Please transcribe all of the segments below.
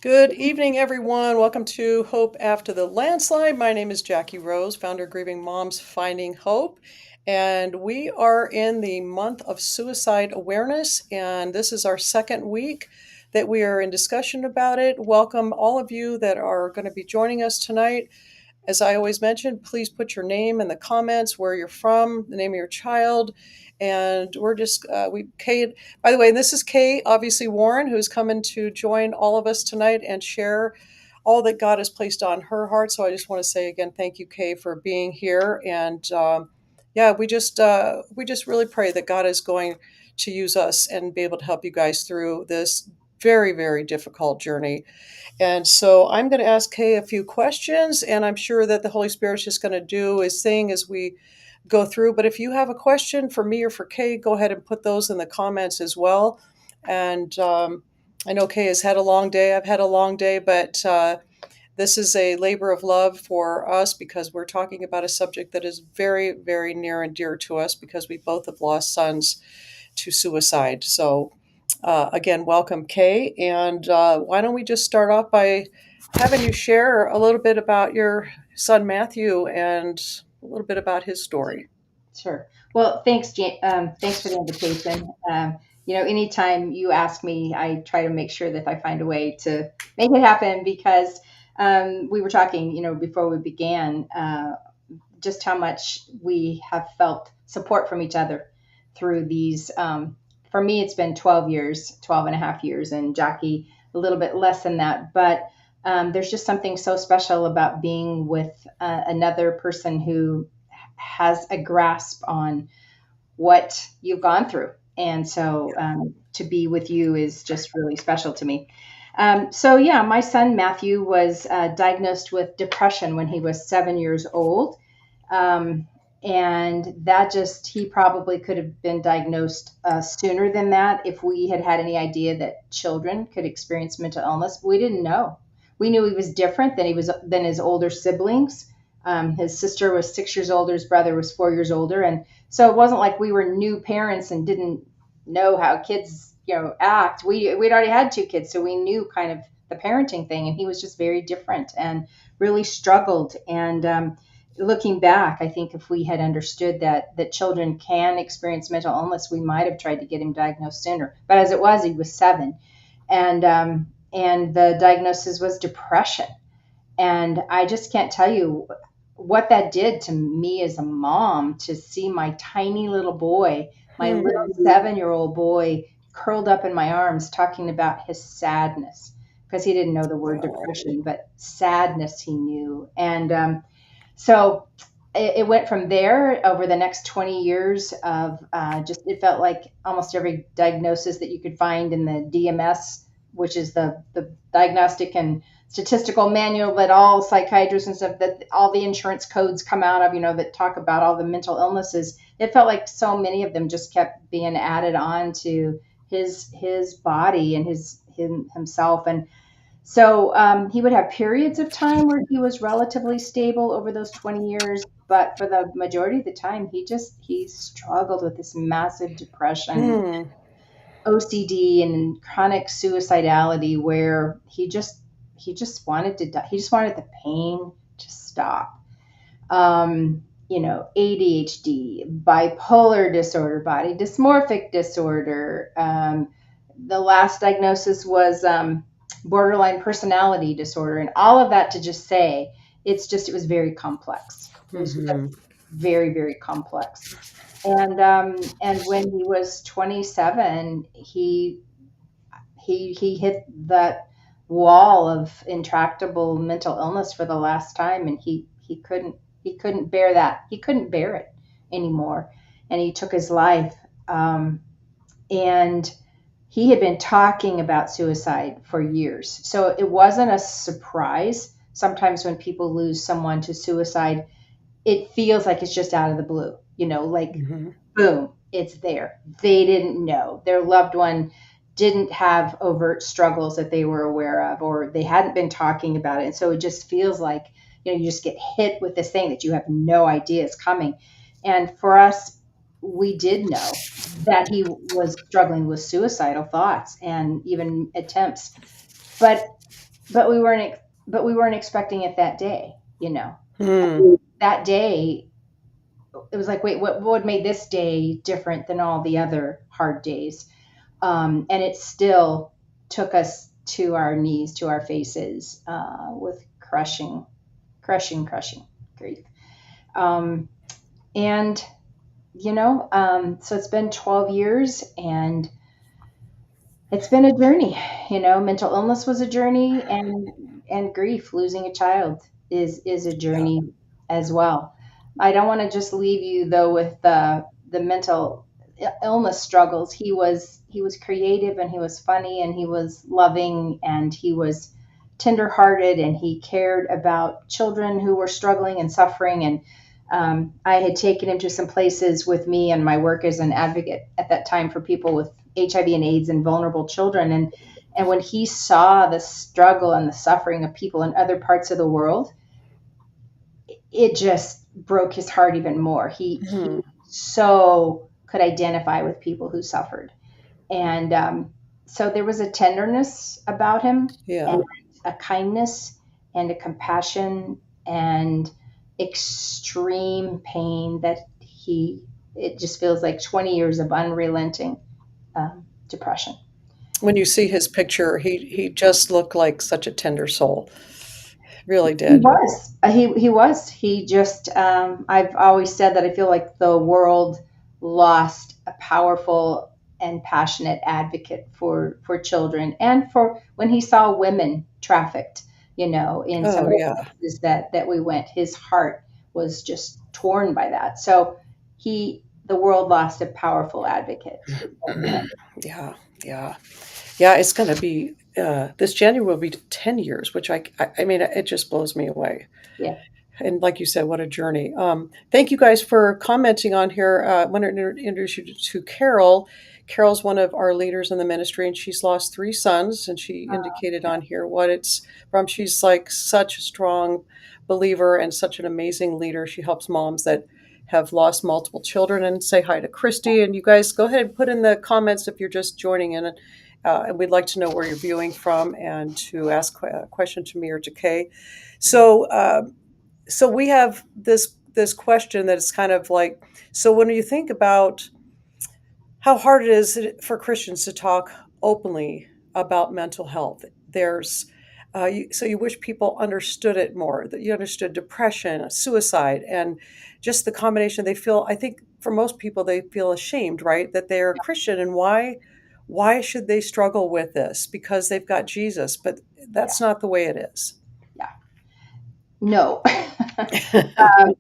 Good evening, everyone. Welcome to Hope After the Landslide. My name is Jackie Rose, founder of Grieving Moms Finding Hope. And we are in the month of suicide awareness. And this is our second week that we are in discussion about it. Welcome all of you that are going to be joining us tonight. As I always mention, please put your name in the comments, where you're from, the name of your child. And we're just, Kay, by the way, this is Kay, obviously Warren, who's coming to join all of us tonight and share all that God has placed on her heart. So I just want to say again, thank you, Kay, for being here. And yeah, we just really pray that God is going to use us and be able to help you guys through this very, very difficult journey. And so I'm going to ask Kay a few questions, and I'm sure that the Holy Spirit's just going to do his thing as we go through. But if you have a question for me or for Kay, go ahead and put those in the comments as well. And I know Kay has had a long day. I've had a long day, but this is a labor of love for us because we're talking about a subject that is very, very near and dear to us because we both have lost sons to suicide. So again, welcome, Kay. And why don't we just start off by having you share a little bit about your son, Matthew, and a little bit about his story. Sure. Well, thanks for the invitation. Anytime you ask me, I try to make sure that I find a way to make it happen because we were talking, before we began, just how much we have felt support from each other through these. For me, it's been 12 years, 12 and a half years, and Jackie, a little bit less than that. But there's just something so special about being with another person who has a grasp on what you've gone through. And so to be with you is just really special to me. Yeah, my son Matthew was diagnosed with depression when he was 7 years old. Um, and that he probably could have been diagnosed sooner than that if we had had any idea that children could experience mental illness. We didn't know. We knew he was different than his older siblings. His sister was 6 years older, his brother was 4 years older, and so it wasn't like we were new parents and didn't know how kids, act. We'd already had two kids, so we knew kind of the parenting thing, and he was just very different and really struggled. And looking back, I think if we had understood that children can experience mental illness, we might have tried to get him diagnosed sooner. But as it was, he was 7, and the diagnosis was depression. And I just can't tell you what that did to me as a mom to see my tiny little boy, my little Hmm. 7-year-old boy, curled up in my arms talking about his sadness because he didn't know the word Oh, depression, but sadness he knew. And so it went from there over the next 20 years of it felt like almost every diagnosis that you could find in the DMS, which is the diagnostic and statistical manual that all psychiatrists and stuff, that all the insurance codes come out of, that talk about all the mental illnesses. It felt like so many of them just kept being added on to his body and himself. And so he would have periods of time where he was relatively stable over those 20 years, but for the majority of the time, he struggled with this massive depression, hmm. OCD, and chronic suicidality, where he just wanted to die. He just wanted the pain to stop. ADHD, bipolar disorder, body dysmorphic disorder. The last diagnosis was borderline personality disorder, and all of that to just say it was very complex. It was just Hmm. very, very complex. And when he was 27, he hit that wall of intractable mental illness for the last time, and he couldn't bear that. He couldn't bear it anymore, and he took his life. And he had been talking about suicide for years, so it wasn't a surprise. Sometimes when people lose someone to suicide, it feels like it's just out of the blue, like Hmm. boom, it's there. They didn't know. Their loved one didn't have overt struggles that they were aware of, or they hadn't been talking about it. And so it just feels like, you just get hit with this thing that you have no idea is coming. And for us, we did know that he was struggling with suicidal thoughts and even attempts. But but we weren't expecting it that day, you know. Hmm. That day, it was like, wait, what made this day different than all the other hard days? And it still took us to our knees, to our faces, with crushing grief. Um, and so it's been 12 years, and it's been a journey. Mental illness was a journey, and grief, losing a child, is a Yeah. journey as well. I don't want to just leave you though with the mental illness struggles. He was creative, and he was funny, and he was loving, and he was tenderhearted, and he cared about children who were struggling and suffering. And I had taken him to some places with me and my work as an advocate at that time for people with HIV and AIDS and vulnerable children. And when he saw the struggle and the suffering of people in other parts of the world, it just broke his heart even more. He Hmm. so could identify with people who suffered. And so there was a tenderness about him, Yeah. and a kindness, and a compassion, and extreme pain that it just feels like 20 years of unrelenting depression. When you see his picture, he just looked like such a tender soul. Really He did. was. He was. He just. I've always said that I feel like the world lost a powerful and passionate advocate for children, and for when he saw women trafficked. In some Oh of the yeah. places that we went, his heart was just torn by that. So the world lost a powerful advocate. Yeah. Yeah. Yeah. It's going to be this January will be 10 years, which I mean it just blows me away. Yeah. And like you said, what a journey. Thank you guys for commenting on here. I want to introduce you to Carol. Carol's one of our leaders in the ministry, and she's lost three sons. And she indicated on here what it's from. She's like such a strong believer and such an amazing leader. She helps moms that have lost multiple children. And say hi to Christy. And you guys go ahead and put in the comments if you're just joining in. And we'd like to know where you're viewing from and to ask a question to me or to Kay. So, so we have this question that is kind of like, so when you think about how hard it is for Christians to talk openly about mental health, there's so you wish people understood it more, that you understood depression, suicide, and just the combination. They feel, I think for most people, they feel ashamed, right, that they're a Christian, and why should they struggle with this? Because they've got Jesus, but Yeah. that's not the way it is. Yeah. No.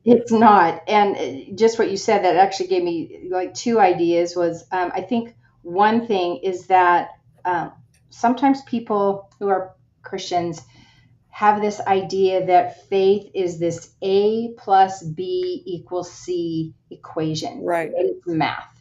It's not. And just what you said, that actually gave me like two ideas. Was I think one thing is that sometimes people who are Christians have this idea that faith is this A plus B equals C equation. Right. It's math.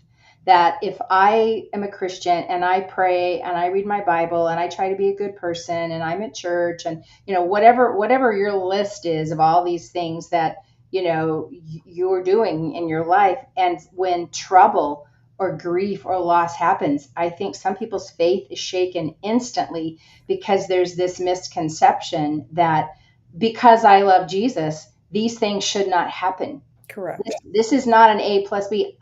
That if I am a Christian and I pray and I read my Bible and I try to be a good person and I'm at church, and whatever your list is of all these things that you're doing in your life, and when trouble or grief or loss happens, I think some people's faith is shaken instantly, because there's this misconception that because I love Jesus, these things should not happen. Correct. This is not an A plus B.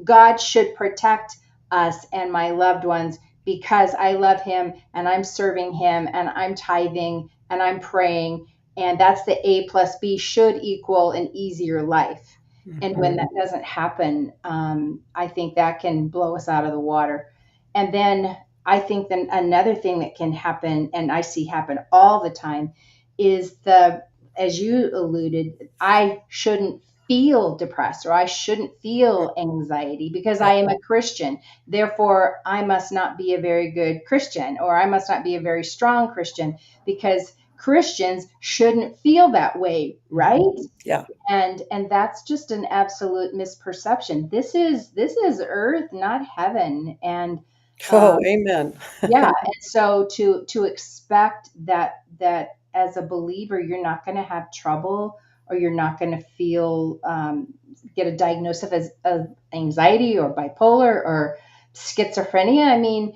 God should protect us and my loved ones because I love him and I'm serving him and I'm tithing and I'm praying. And that's the A plus B should equal an easier life. And when Mhm. that doesn't happen, I think that can blow us out of the water. And then I think then another thing that can happen, and I see happen all the time, is as you alluded, I shouldn't feel depressed, or I shouldn't feel anxiety because I Yep. am a Christian. Therefore, I must not be a very good Christian, or I must not be a very strong Christian, because Christians shouldn't feel that way, right? Mhm. Yeah. And that's just an absolute misperception. This is earth, not heaven. And Oh, um, amen. yeah, and so to expect that as a believer you're not going to have trouble, or you're not going to feel get a diagnosis of anxiety or bipolar or schizophrenia. I mean,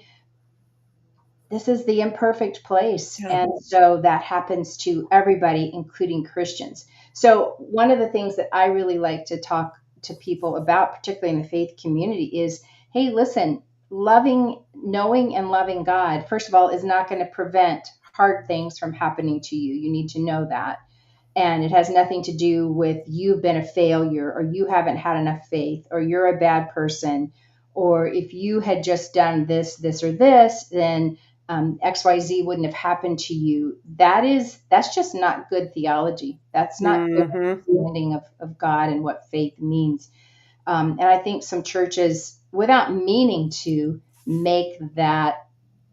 this is the imperfect place. Yeah. And so that happens to everybody, including Christians. So, one of the things that I really like to talk to people about, particularly in the faith community, is hey, listen, knowing and loving God, first of all, is not going to prevent hard things from happening to you. You need to know that. And it has nothing to do with you've been a failure or you haven't had enough faith or you're a bad person, or if you had just done this or this, then XYZ wouldn't have happened to you. That's just not good theology. That's not good Hmm. understanding of God and what faith means. And I think some churches, without meaning to, make that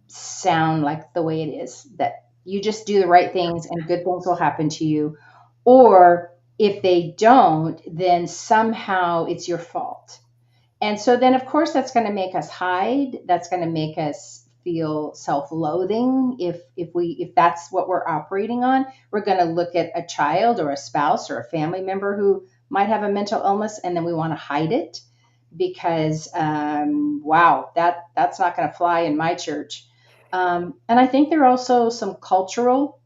sound like the way it is, that you just do the right things and good things will happen to you. Or if they don't, then somehow it's your fault. And so then, of course, that's going to make us hide. That's going to make us feel self-loathing. If that's what we're operating on, we're going to look at a child or a spouse or a family member who might have a mental illness, and then we want to hide it because wow, that's not going to fly in my church. And I think there are also some cultural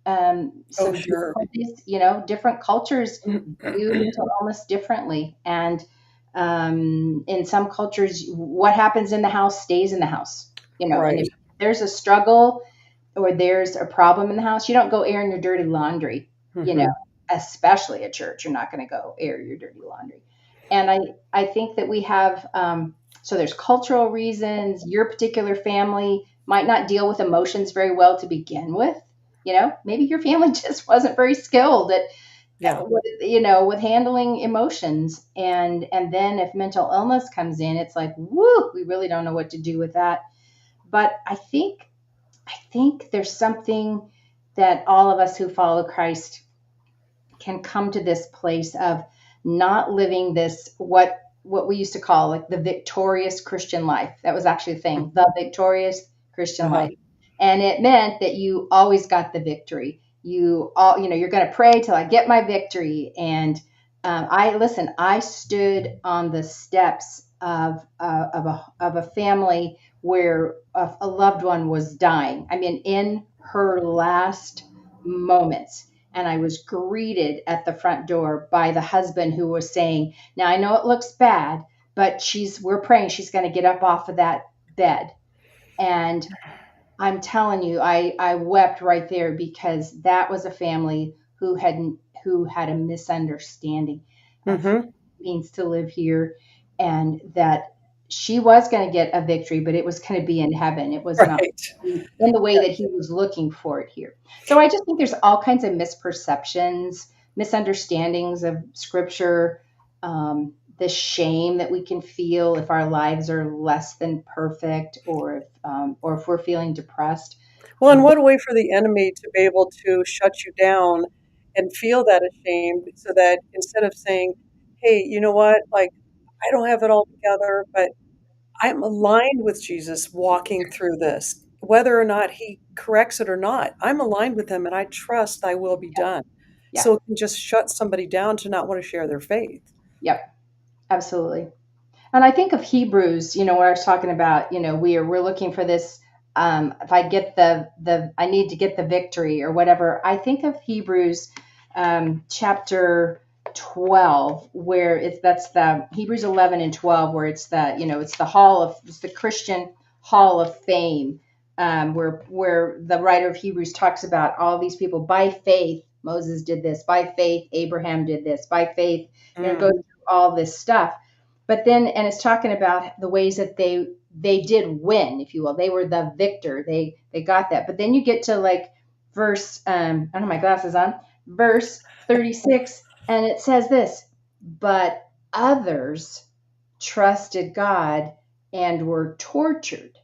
Oh, some sure. difficulties. Different cultures view mental illness differently, and in some cultures, what happens in the house stays in the house. And Right. if there's a struggle or there's a problem in the house, you don't go airing your dirty laundry, you know, Hmm. especially at church. You're not going to go air your dirty laundry. And I think that we have, so there's cultural reasons. Your particular family might not deal with emotions very well to begin with. Maybe your family just wasn't very skilled at, Yeah. with handling emotions. And then if mental illness comes in, it's like, woo, we really don't know what to do with that. But I think there's something that all of us who follow Christ can come to this place of not living this what we used to call like the victorious Christian life. That was actually a thing, the victorious Christian Uh-huh. life. And it meant that you always got the victory. You're going to pray till I get my victory. And I stood on the steps of a family where a loved one was dying. I mean, in her last moments, and I was greeted at the front door by the husband who was saying, "Now I know it looks bad, but we're praying she's going to get up off of that bed." And I'm telling you, I wept right there because that was a family who had a misunderstanding of what Hmm. it means to live here, and that she was going to get a victory, but it was going to be in heaven. It was not Right. in the way that he was looking for it here. So I just think there's all kinds of misperceptions, misunderstandings of scripture, the shame that we can feel if our lives are less than perfect, or if we're feeling depressed. Well, and what a way for the enemy to be able to shut you down and feel that ashamed so that instead of saying, hey, you know what? Like, I don't have it all together, but I'm aligned with Jesus walking through this, whether or not he corrects it or not. I'm aligned with him and I trust thy will be done. Yeah. So it can just shut somebody down to not want to share their faith. Yep. Absolutely. And I think of Hebrews, where I was talking about, we're looking for this. If I get I need to get the victory or whatever. I think of Hebrews chapter 12, where that's the Hebrews 11 and 12, where it's the Christian Hall of Fame, where the writer of Hebrews talks about all these people by faith. Moses did this by faith. Abraham did this by faith. It Mm, goes through all this stuff. But then, and it's talking about the ways that they did win, if you will. They were the victor. They got that. But then you get to like verse I don't have my glasses on, verse 36, and it says this, but others trusted God and were tortured.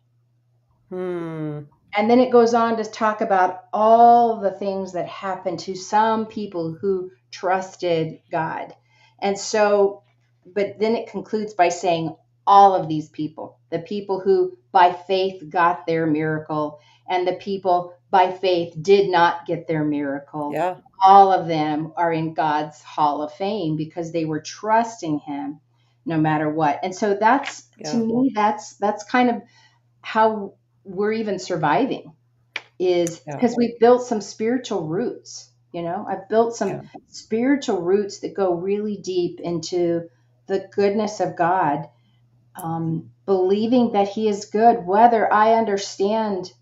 mm, And then it goes on to talk about all the things that happened to some people who trusted God. And so, but then it concludes by saying all of these people, the people who by faith got their miracle, and the people by faith did not get their miracle, yeah, all of them are in God's hall of fame because they were trusting him no matter what. And so that's, to yeah. me, that's kind of how. we're even surviving is Yeah. because we've built some spiritual roots. I've built some Yeah. spiritual roots that go really deep into the goodness of God, believing that He is good, whether I understand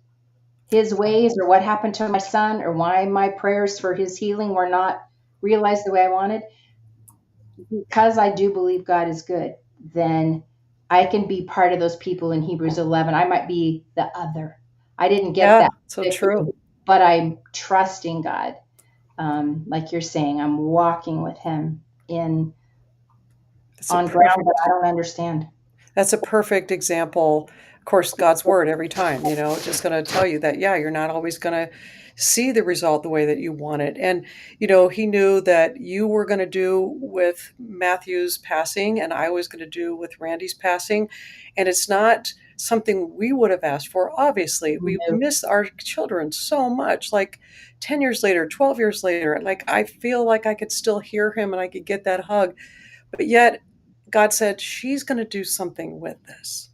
His ways or what happened to my son or why my prayers for his healing were not realized the way I wanted. Because I do believe God is good, then I can be part of those people in Hebrews 11. I might be the other. I didn't get Yeah. that So victory, true. but I'm trusting God. Like you're saying, I'm walking with Him in That's a on ground that perfect I don't understand. That's a perfect example. Of course, God's word every time, just going to tell you that, yeah, you're not always going to see the result the way that you want it. And, he knew that you were going to do with Matthew's passing and I was going to do with Randy's passing. And it's not something we would have asked for. Obviously, we No. miss our children so much. Like 10 years later, 12 years later, like I feel like I could still hear him and I could get that hug. But yet, God said, she's going to do something with this.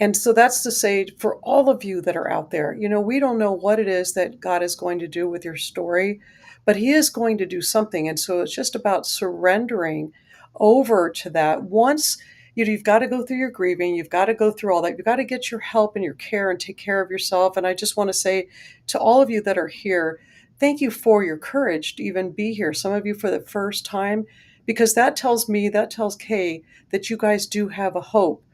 And so that's to say, for all of you that are out there, we don't know what it is that God is going to do with your story, but He is going to do something. And so it's just about surrendering over to that. Once you've got to go through your grieving, you've got to go through all that, you've got to get your help and your care and take care of yourself. And I just want to say to all of you that are here, thank you for your courage to even be here. Some of you for the first time, because that tells me, that tells Kay, that you guys do have a hope,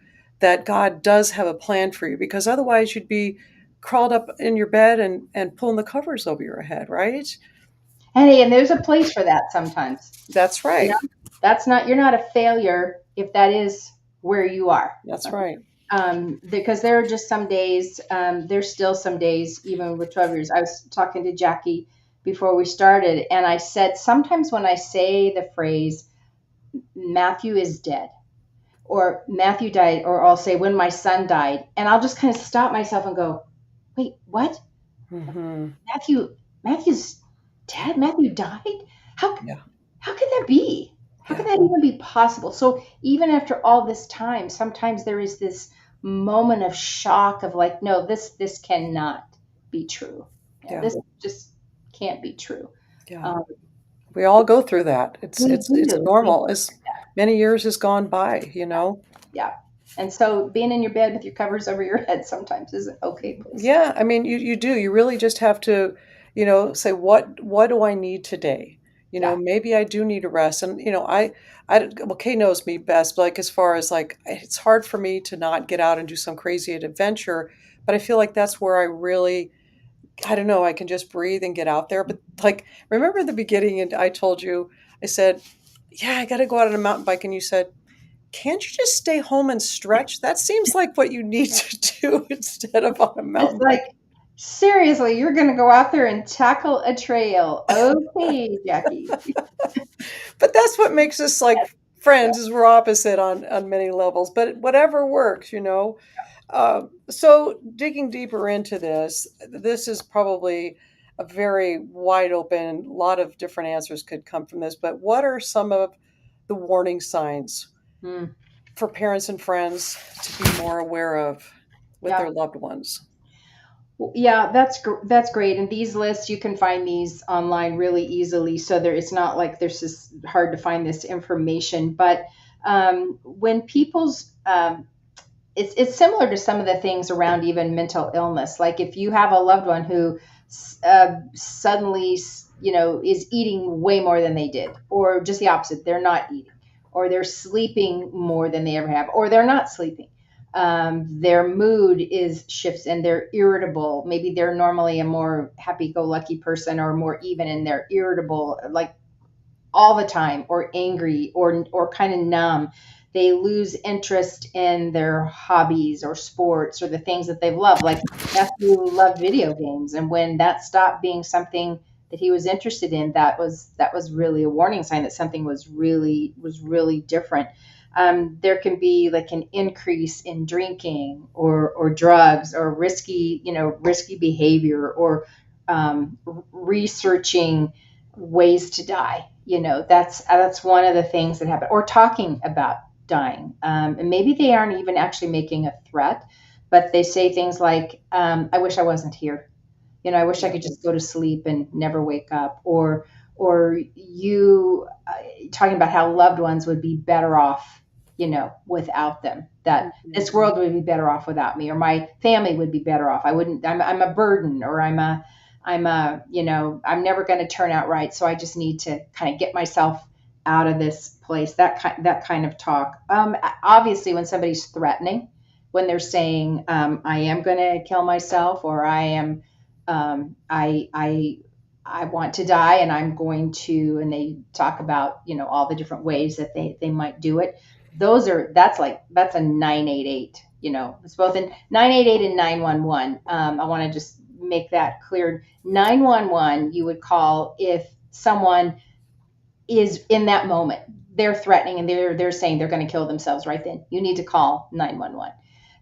that God does have a plan for you, because otherwise you'd be crawled up in your bed and pulling the covers over your head, right? And there's a place for that sometimes. That's You know, right. you're not a failure if that is where you are. That's right. Because there are just some days, there's still some days, even with 12 years. I was talking to Jackie before we started, and I said, sometimes when I say the phrase, Matthew is dead, or Matthew died, or I'll say, when my son died, and I'll just kind of stop myself and go, wait, what? Hmm. Matthew's dead? Matthew died? How, Yeah. how could that be? How could Yeah. that even be possible? So even after all this time, sometimes there is this moment of shock of like, no, this cannot be true. Yeah, Yeah. this just can't be true. Yeah. Um, We all go through that. It's we it's it's do. normal. As many years has gone by. Yeah. And so being in your bed with your covers over your head sometimes is an okay place. Yeah, I mean, you do. You really just have to, say what do I need today? Yeah. Maybe I do need a rest. And well, Kay knows me best. But like as far as like, it's hard for me to not get out and do some crazy adventure. But I feel like that's where I really, I don't know, I can just breathe and get out there. But like, remember the beginning, and I told you, I said, yeah, I got to go out on a mountain bike, and you said, can't you just stay home and stretch? That seems like what you need to do instead of on a It's mountain like, bike. seriously, you're going to go out there and tackle a trail. Okay, Jackie. But that's what makes us like Yeah. friends, is we're opposite on many levels, but whatever works. So digging deeper into this is probably a very wide open, a lot of different answers could come from this, but what are some of the warning signs Mm, for parents and friends to be more aware of with yeah. their loved ones? Yeah, that's great. And these lists, you can find these online really easily. So it's not like there's just hard to find this information. But when people's it's similar to some of the things around even mental illness. Like if you have a loved one who suddenly, is eating way more than they did, or just the opposite, they're not eating, or they're sleeping more than they ever have, or they're not sleeping. Their mood is shifts and they're irritable. Maybe they're normally a more happy-go-lucky person or more even, and they're irritable, like all the time, or angry, or kind of numb. They lose interest in their hobbies or sports or the things that they've loved. Like Matthew loved video games, and when that stopped being something that he was interested in, that was really a warning sign that something was really different. There can be like an increase in drinking or drugs or risky behavior, or researching ways to die. That's one of the things that happen, or talking about dying. And maybe they aren't even actually making a threat, but they say things like, I wish I wasn't here. I wish I Yeah. could just go to sleep and never wake up. Or you talking about how loved ones would be better off, without them. That Mhm. this world would be better off without me, or my family would be better off. I wouldn't. I'm a burden, or I'm never going to turn out right. So I just need to kind of get myself out of this place. That kind of talk. Obviously, when somebody's threatening, when they're saying, I am going to kill myself, or I am, I want to die, and I'm going to, and they talk about, all the different ways that they might do it. That's a 988. It's both in 988 and 911. I want to just make that clear. 911 you would call if someone is in that moment. They're threatening, and they're saying they're going to kill themselves right then. You need to call 911.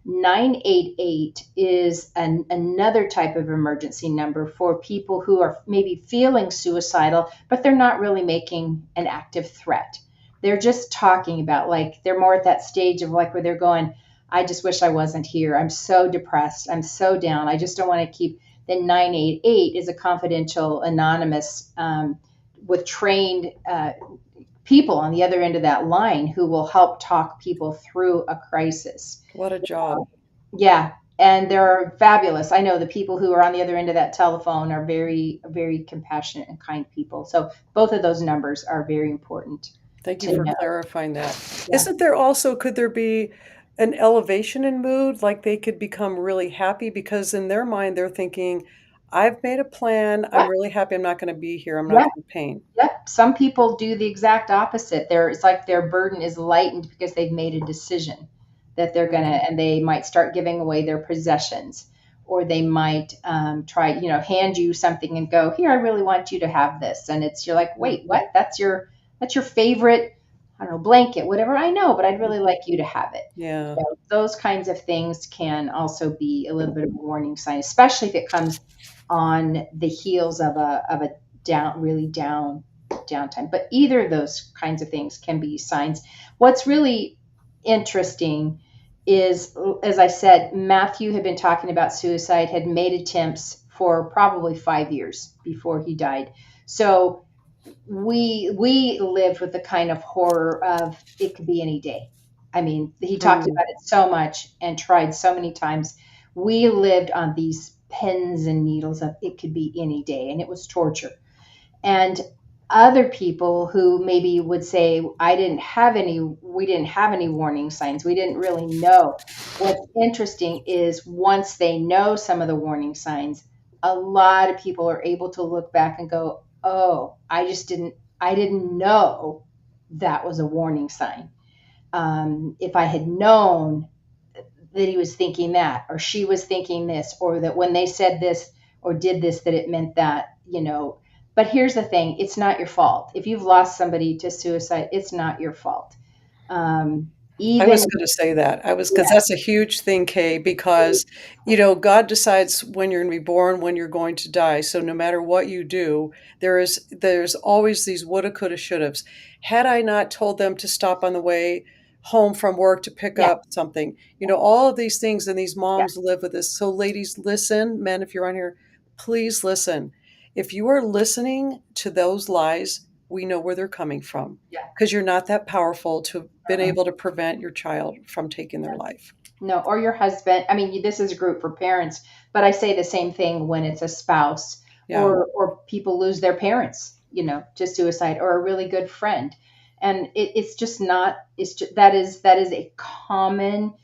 988 is another type of emergency number for people who are maybe feeling suicidal, but they're not really making an active threat. They're just talking about, like, they're more at that stage of, like, where they're going, I just wish I wasn't here. I'm so depressed. I'm so down. I just don't want to keep. Then 988 is a confidential, anonymous, with trained people on the other end of that line who will help talk people through a crisis. What a job. Yeah, and they're fabulous. I know the people who are on the other end of that telephone are very, very compassionate and kind people. So both of those numbers are very important Thank you to for know. clarifying that. Yeah. Isn't there also, could there be an elevation in mood? Like they could become really happy because in their mind, they're thinking, I've made a plan. I'm Yeah. really happy. I'm not going to be here. I'm not Yeah. in pain. Yep. Some people do the exact opposite. It's like their burden is lightened because they've made a decision that they're gonna, Mhm. and they might start giving away their possessions, or they might try, hand you something and go, "Here, I really want you to have this," and you're like, "Wait, Mhm. what? That's your favorite, I don't know, blanket, whatever. I know, but I'd really Mhm. like you to have it." Yeah. So those kinds of things can also be a little bit of a warning sign, especially if it comes on the heels of a down, really downtime. But either of those kinds of things can be signs. What's really interesting is, as I said, Matthew had been talking about suicide, had made attempts for probably 5 years before he died. So we lived with the kind of horror of it could be any day. I mean, he talked Mm. about it so much and tried so many times. We lived on these pins and needles of it could be any day, and it was torture. And other people who maybe would say, we didn't have any warning signs, we didn't really know. What's interesting is once they know some of the warning signs, a lot of people are able to look back and go, oh, I didn't know that was a warning sign. If I had known that he was thinking that, or she was thinking this, or that when they said this or did this, that it meant that. But here's the thing, it's not your fault. If you've lost somebody to suicide, it's not your fault. Um, I even, was gonna say that. I was, because yeah, that's a huge thing, Kay, because, God decides when you're gonna be born, when you're going to die. So no matter what you do, there's always these woulda, coulda, shouldas. Had I not told them to stop on the way home from work to pick yeah, up something, all of these things, and these yeah, moms live with this. So ladies, listen, men, if you're on here, please listen. If you are listening to those lies, we know where they're coming from yeah. because you're not that powerful to have been Uh-uh. able to prevent your child from taking their life. No, or your husband. I mean, this is a group for parents, but I say the same thing when it's a spouse, Yeah. or people lose their parents, to suicide, or a really good friend. And it's just not. It's just, that is a common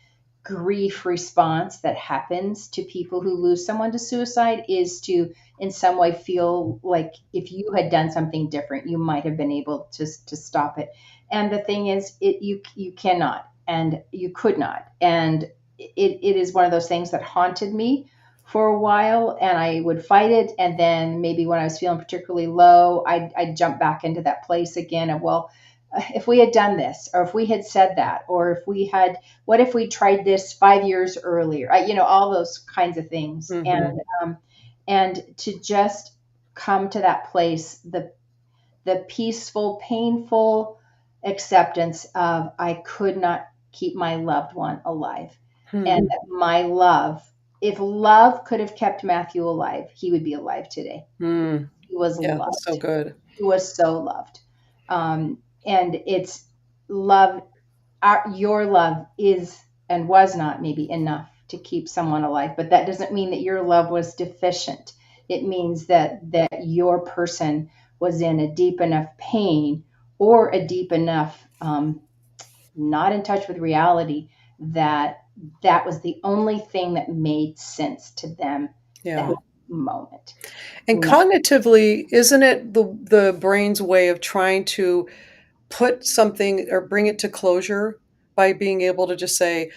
grief response that happens to people who lose someone to suicide, is to in some way feel like if you had done something different, you might have been able to stop it. And the thing is, you cannot, and you could not. And it is one of those things that haunted me for a while, and I would fight it, and then maybe when I was feeling particularly low, I'd jump back into that place again of, well, if we had done this, or if we had said that, or if we had, what if we tried this 5 years earlier? All those kinds of things. And Mhm. um, and to just come to that place, the peaceful, painful acceptance of I could not keep my loved one alive. And Hmm. my love, if love could have kept Matthew alive, he would be alive today. Hmm. He was Yeah, that's so loved. good. He was so loved. And it's love, your love is and was not maybe enough to keep someone alive, but that doesn't mean that your love was deficient. It means that your person was in a deep enough pain or a deep enough not in touch with reality that that was the only thing that made sense to them that Yeah. moment. And cognitively, isn't it the brain's way of trying to put something or bring it to closure by being able to just say,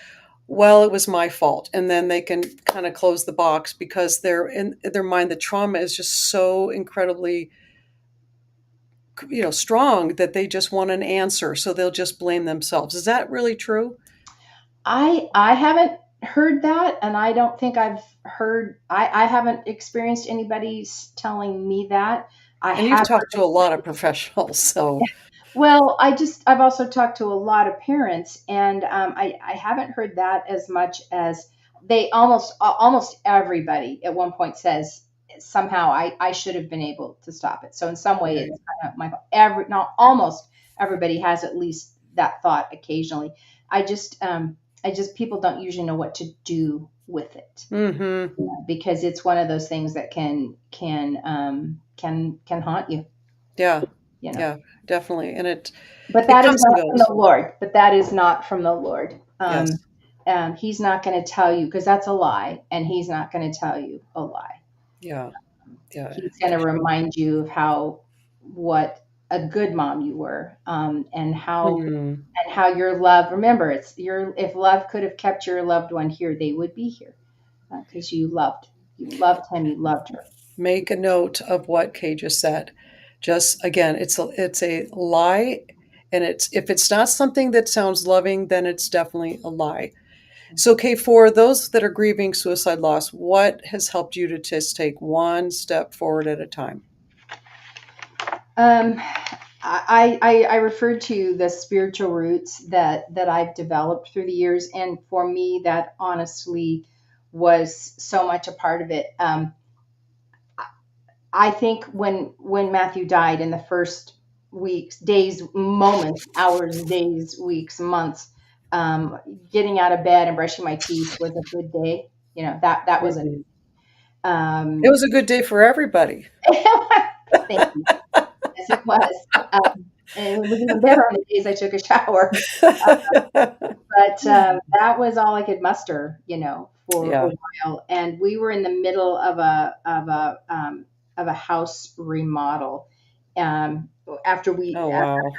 well, it was my fault. And then they can kind of close the box because they're in their mind, the trauma is just so incredibly, strong that they just want an answer. So they'll just blame themselves. Is that really true? I haven't heard that, and I don't think I've heard. I haven't experienced anybody telling me that. I And you've have talked heard to a lot of professionals. So, Well, I've also talked to a lot of parents, and I haven't heard that as much as they almost everybody at one point says somehow I should have been able to stop it. So in some way, right. it's kind of my fault. Every not almost everybody has at least that thought occasionally. I just people don't usually know what to do with it, Mm-hmm. because it's one of those things that can haunt you, Yeah. you know. Yeah, definitely. And it But it that is comes and not from goes. the Lord. But that is not from the Lord. Yes. He's not going to tell you, because that's a lie, and he's not going to tell you a lie. Yeah. Yeah, He's going for to sure. remind you of how what a good mom you were, Hmm. and how your love. Remember, it's your if love could have kept your loved one here, they would be here, because you loved him, you loved her. Make a note of what Kay just said. Just again, it's a lie, and it's if it's not something that sounds loving, then it's definitely a lie. So, Kay, for those that are grieving suicide loss, what has helped you to just take one step forward at a time? Um, I referred to the spiritual roots that I've developed through the years, and for me, that honestly was so much a part of it. I think when Matthew died in the first weeks, days, moments, hours, days, weeks, months, um, getting out of bed and brushing my teeth was a good day. That was a Mhm. It um, was a good day for everybody. thank you. Yes, it was. And it was even better on the days I took a shower. But that was all I could muster, for a Yeah. while. And we were in the middle of a house remodel. Um, Oh, wow.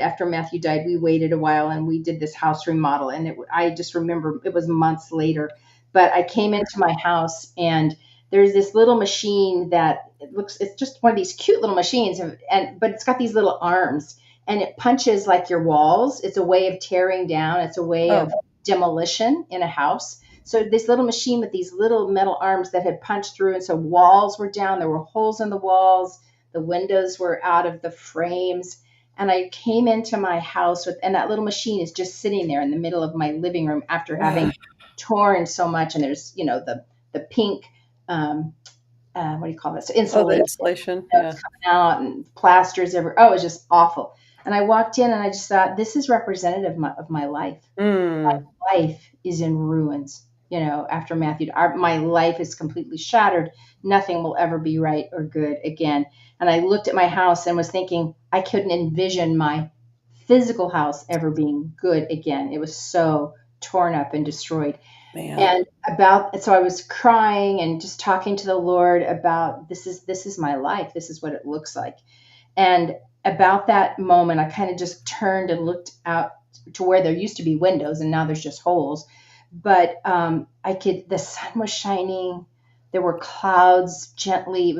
after Matthew died, we waited a while and we did this house remodel. And I just remember it was months later, but I came into my house and there's this little machine that it's just one of these cute little machines, but it's got these little arms and it punches like your walls. It's a way of tearing down. It's a way of Oh, demolition in a house. So this little machine with these little metal arms that had punched through, and so walls were down. There were holes in the walls. The windows were out of the frames. And I came into my house and that little machine is just sitting there in the middle of my living room after ugh. having torn so much. And there's, the pink, um, what do you call this? Oh, the Insulation insulation. notes Yeah. coming out and plasters everywhere. Oh, it was just awful. And I walked in and I just thought, this is representative of my life. Mm. Life is in ruins. After Matthew, my life is completely shattered. Nothing will ever be right or good again. And I looked at my house and was thinking, I couldn't envision my physical house ever being good again. It was so torn up and destroyed. Man. And so I was crying and just talking to the Lord about this is my life. This is what it looks like. And about that moment, I kind of just turned and looked out to where there used to be windows, and now there's just holes. But the sun was shining. There were clouds gently,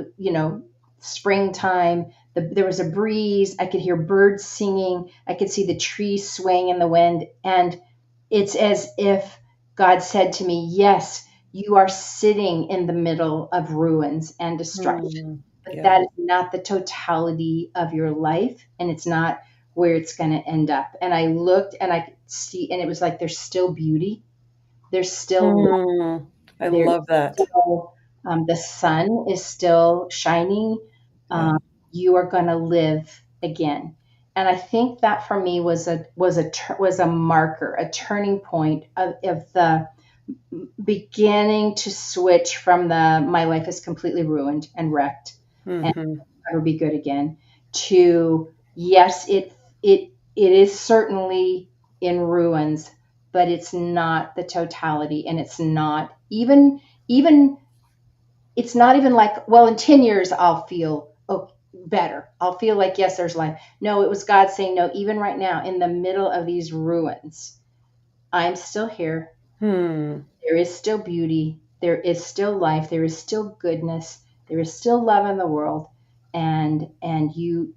springtime. There was a breeze. I could hear birds singing. I could see the trees swaying in the wind. And it's as if God said to me, yes, you are sitting in the middle of ruins and destruction, Mm. but Yeah. that is not the totality of your life, and it's not where it's going to end up. And I looked and I could see, and it was like there's still beauty. There's still Mm, I there's love that. still the sun is still shining. Yeah. Um, you are going to live again. And I think that for me was a marker, a turning point of the beginning to switch from the my life is completely ruined and wrecked and Hmm. will never be good again to yes, it is certainly in ruins, but it's not the totality, and it's not even it's not even like, well, in 10 years I'll feel better. I'll feel like, yes, there's life. No, it was God saying, no, even right now, in the middle of these ruins, I'm still here. Hmm. There is still beauty. There is still life. There is still goodness. There is still love in the world, and you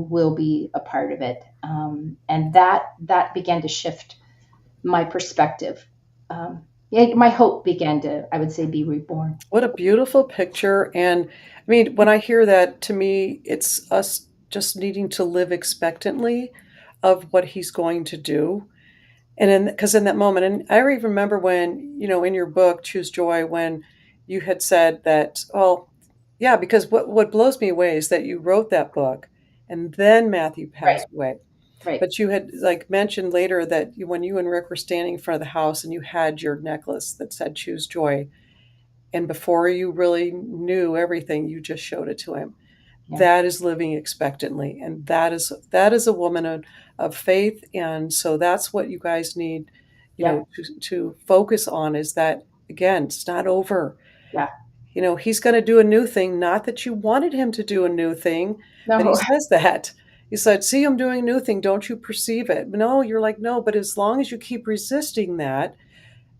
will be a part of it. And that began to shift my perspective. Yeah, my hope began to, I would say, be reborn. What a beautiful picture. And I mean, when I hear that, to me, it's us just needing to live expectantly of what he's going to do. And in because in that moment, and I remember when, in your book, Choose Joy, when you had said that, well, yeah, because what blows me away is that you wrote that book and then Matthew Right, passed away. right. But you had like mentioned later that when you and Rick were standing in front of the house and you had your necklace that said Choose Joy, and before you really knew everything, you just showed it to him. Yeah, That is living expectantly, and that is a woman of faith. And so that's what you guys need, yeah, to focus on, is that, again, it's not over. yeah. He's going to do a new thing. Not that you wanted him to do a new thing, but he No, says that. He said, see, I'm doing a new thing, don't you perceive it? No, you're like, no, but as long as you keep resisting that,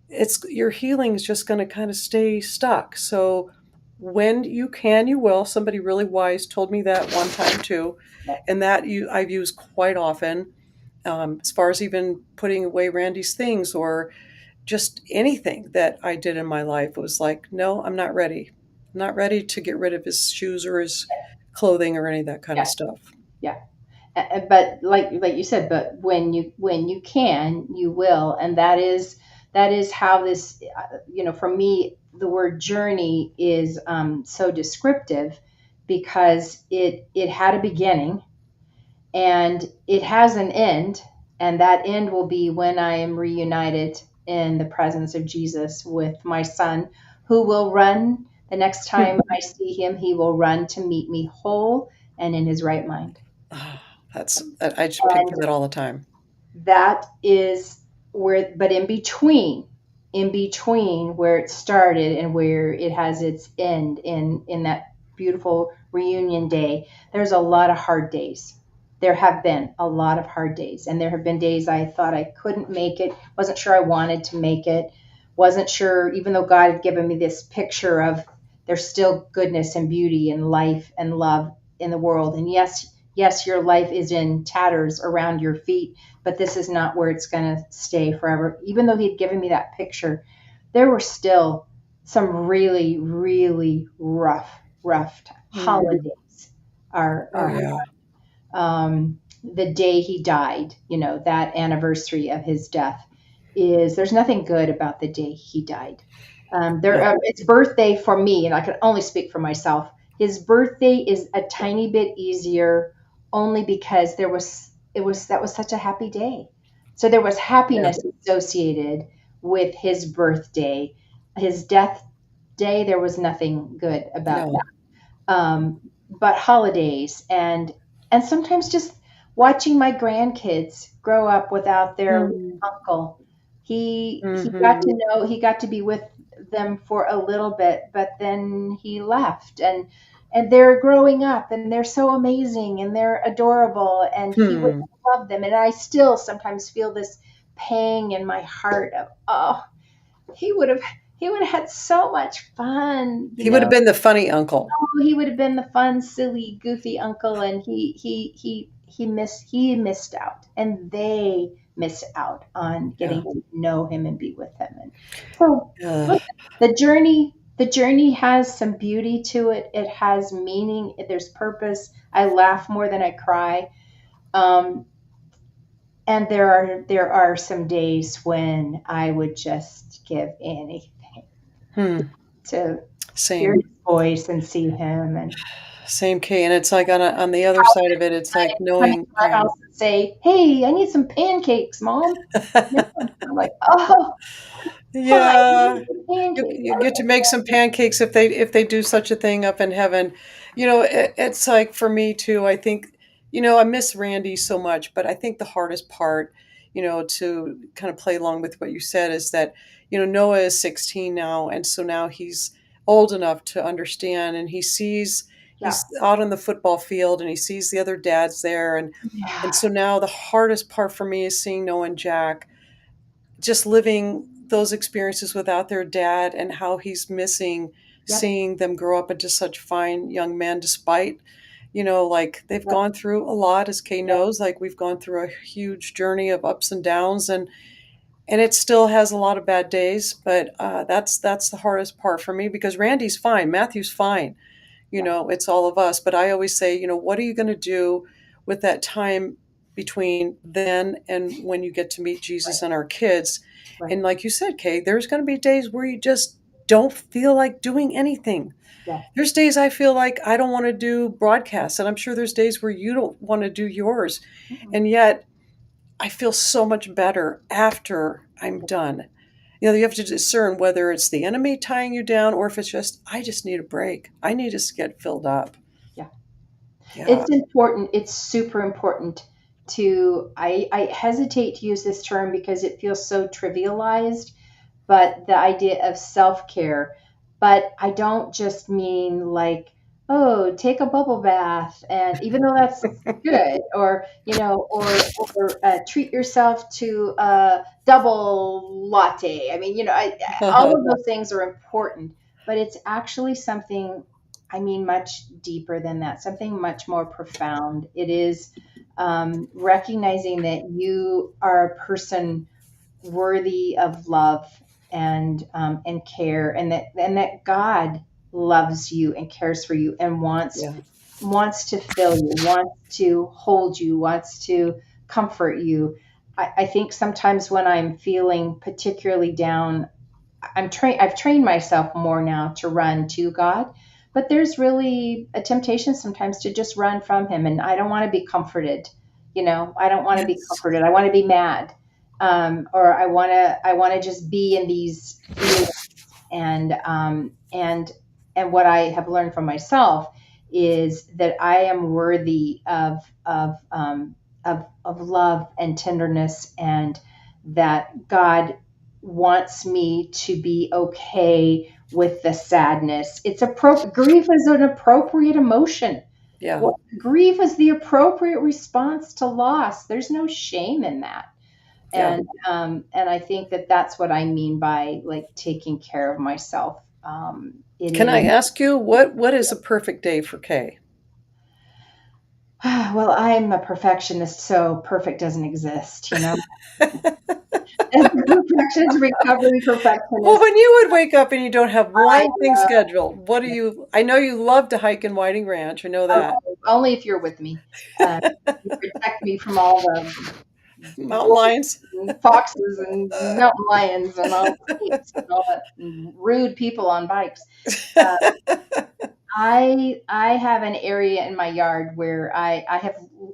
it's your healing is just going to kind of stay stuck. So when you can, you will. Somebody really wise told me that one time too, yeah, and that I've used quite often, as far as even putting away Randy's things or just anything that I did in my life. It was like, no, I'm not ready. I'm not ready to get rid of his shoes or his clothing or any of that kind of yeah, stuff. yeah. But like you said, but when you can, you will, and that is how this. For me, the word journey is so descriptive because it had a beginning and it has an end, and that end will be when I am reunited in the presence of Jesus with my son, who will run the next time I see him. He will run to meet me whole and in his right mind. Oh, I just picture that all the time. That is where, but in between where it started and where it has its end in that beautiful reunion day, there's a lot of hard days. There have been a lot of hard days, and there have been days I thought I couldn't make it, wasn't sure I wanted to make it, wasn't sure, even though God had given me this picture of there's still goodness and beauty and life and love in the world. And yes, yes, your life is in tatters around your feet, but this is not where it's going to stay forever. Even though he'd given me that picture, there were still some really, really rough Mm. holidays Oh are yeah. the day he died, that anniversary of his death is there's nothing good about the day he died. Yeah. It's birthday for me, and I can only speak for myself. His birthday is a tiny bit easier, only because that was such a happy day. So there was Yeah. happiness associated with his birthday. His death day, there was nothing good about No. but holidays and sometimes just watching my grandkids grow up without their Mm. uncle. Hmm. He got to be with them for a little bit, but then he left, and they're growing up and they're so amazing and they're adorable, and he would Hmm. love them, and I still sometimes feel this pang in my heart of, oh, he would have he would have had so much fun, He would have been the funny uncle. he would have been the fun, silly, goofy uncle, and he missed out, and they missed out on Yeah. getting to know him and be with him. And so, Uh, look, the journey has some beauty to it. It has meaning. There's purpose. I laugh more than I cry. Um, and there are some days when I would just give anything Hmm. to hear Same. his voice and see him. And Same, Kay. And it's like on the other side of it, it's like come into knowing, our house and say, "Hey, I need some pancakes, Mom." I'm like, "Oh, fine, yeah, pancakes." you get to make some pancakes if they do such a thing up in heaven. It's like for me too. I think, I miss Randy so much, but I think the hardest part, to kind of play along with what you said is that, Noah is 16 now, and so now he's old enough to understand, and Yeah, he's out on the football field and he sees the other dads there, and yeah, so now the hardest part for me is seeing Noah and Jack just living those experiences without their dad and how he's missing yep, seeing them grow up into such fine young men despite like they've yep, gone through a lot, as Kay yep, knows, like we've gone through a huge journey of ups and downs, and it still has a lot of bad days, but that's the hardest part for me because Randy's fine, Matthew's fine, yep, it's all of us. But I always say, what are you going to do with that time between then and when you get to meet Jesus right, and our kids? right, And like you said, Kay, there's going to be days where you just don't feel like doing anything. yeah. There's days I feel like I don't want to do broadcasts, and I'm sure there's days where you don't want to do yours. Mm-mm. And yet I feel so much better after I'm done. You have to discern whether it's the enemy tying you down or if it's just, I just need a break. I need to get filled up. Yeah. Yeah. It's important. It's super important to, I hesitate to use this term because it feels so trivialized, but the idea of self care. But I don't just mean like, oh, take a bubble bath, and even though that's good, or treat yourself to a double latte. I mean, all of those things are important, but it's actually something. I mean, much deeper than that. Something much more profound. It is recognizing that you are a person worthy of love and care, and that God loves you and cares for you and wants Yeah. wants to fill you, wants to hold you, wants to comfort you. I think sometimes when I'm feeling particularly down, I've trained myself more now to run to God, but there's really a temptation sometimes to just run from him, and I don't want to be comforted. I don't want to be Yes. comforted. I want to be mad. Or I want to just be in these feelings. And what I have learned from myself is that I am worthy of love and tenderness, and that God wants me to be okay with the sadness. Grief is an appropriate emotion. Yeah. Well, grief is the appropriate response to loss. There's no shame in that. Yeah. And I think that that's what I mean by like taking care of myself. It Can I is ask you what is a perfect day for Kay? well, I'm a perfectionist, so perfect doesn't exist. As a perfectionist, recovery Well, perfectionist. when you would wake up and you don't have I one thing scheduled, what do you? I know you love to hike in Whiting Ranch. I know that. only if you're with me. Uh, you protect me from all the Mountain wolves lions. and foxes and mountain lions and all the apes and all that rude people on bikes. Uh, I have an area in my yard where I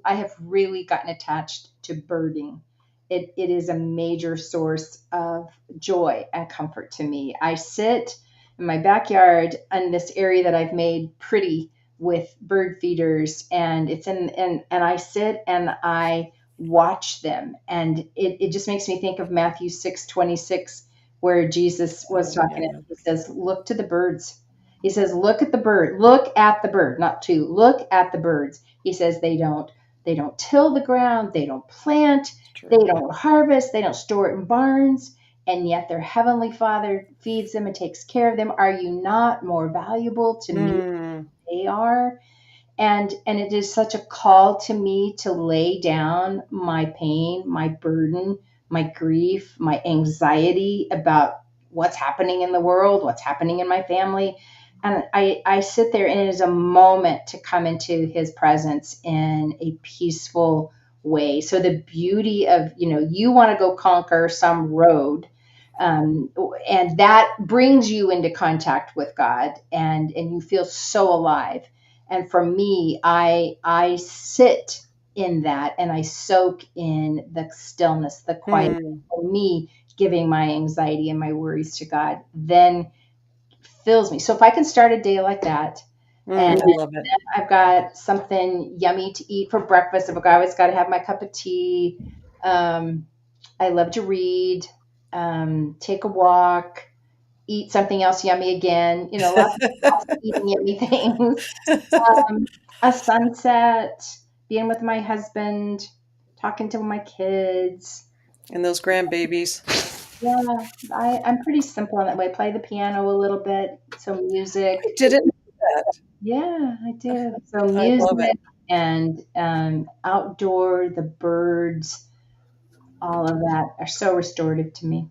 have really gotten attached to birding. It is a major source of joy and comfort to me. I sit in my backyard in this area that I've made pretty with bird feeders, and it's in and I sit and I watch them, and it just makes me think of Matthew 6:26, where Jesus was Oh talking, and yeah. he says, "Look to the birds." He says, look at the bird, not to, look at the birds. He says they don't till the ground, they don't plant, they True. don't harvest, they don't store it in barns, and yet their heavenly Father feeds them and takes care of them. Are you not more valuable to me Mm, than they are? And it is such a call to me to lay down my pain, my burden, my grief, my anxiety about what's happening in the world, what's happening in my family. And I sit there, and it is a moment to come into his presence in a peaceful way. So the beauty of, you want to go conquer some road, um, and that brings you into contact with God, and you feel so alive. And for me, I sit in that and I soak in the stillness, the quiet. Hmm. For me, giving my anxiety and my worries to God then fills me. So if I can start a day like that, and I love it. I've got something yummy to eat for breakfast, I've always got to have my cup of tea. Um, I love to read, take a walk, eat something else yummy again. Lots of eating yummy things. A sunset, being with my husband, talking to my kids. And those grandbabies. Yeah, I'm pretty simple in that way. Play the piano a little bit, so music. I didn't know that. Yeah, I do. So I love it. music and outdoor, the birds, all of that are so restorative to me.